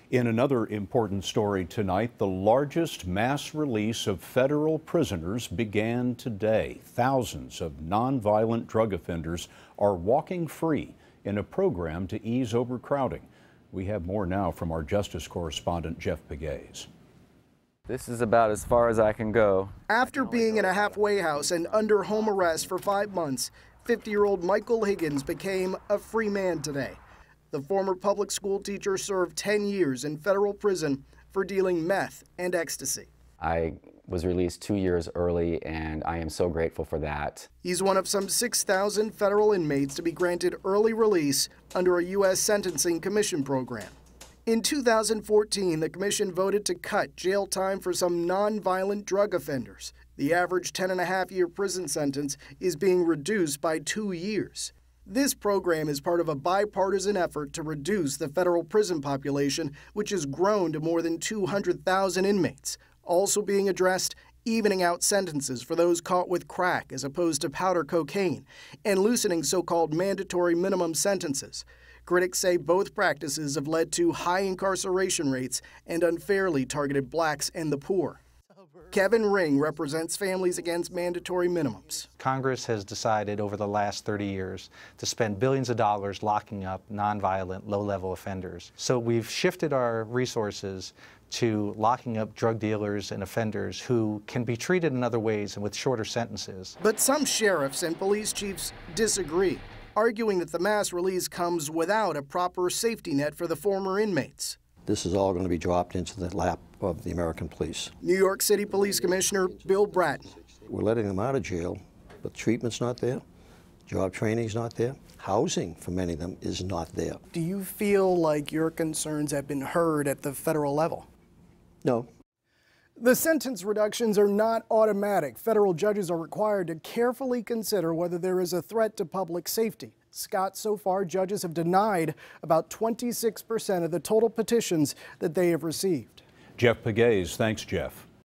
In another important story tonight, the largest mass release of federal prisoners began today. Thousands of nonviolent drug offenders are walking free in a program to ease overcrowding. We have more now from our justice correspondent, Jeff Pegues. This is about as far as I can go. After being in a halfway house and under home arrest for 5 months, 50-year-old Michael Higgins became a free man today. The former public school teacher served 10 years in federal prison for dealing meth and ecstasy. I was released 2 years early, and I am so grateful for that. He's one of some 6,000 federal inmates to be granted early release under a U.S. Sentencing Commission program. In 2014, the commission voted to cut jail time for some nonviolent drug offenders. The average 10.5-year prison sentence is being reduced by 2 years. This program is part of a bipartisan effort to reduce the federal prison population, which has grown to more than 200,000 inmates. Also being addressed, evening out sentences for those caught with crack as opposed to powder cocaine, and loosening so-called mandatory minimum sentences. Critics say both practices have led to high incarceration rates and unfairly targeted blacks and the poor. Kevin Ring represents Families Against Mandatory Minimums. Congress has decided over the last 30 years to spend billions of dollars locking up nonviolent, low-level offenders. So we've shifted our resources to locking up drug dealers and offenders who can be treated in other ways and with shorter sentences. But some sheriffs and police chiefs disagree, arguing that the mass release comes without a proper safety net for the former inmates. This is all going to be dropped into the lap of the American police. New York City Police Commissioner Bill Bratton. We're letting them out of jail, but treatment's not there, job training's not there, housing for many of them is not there. Do you feel like your concerns have been heard at the federal level? No. The sentence reductions are not automatic. Federal judges are required to carefully consider whether there is a threat to public safety. Scott, so far, judges have denied about 26% of the total petitions that they have received. Jeff Pegues, thanks, Jeff.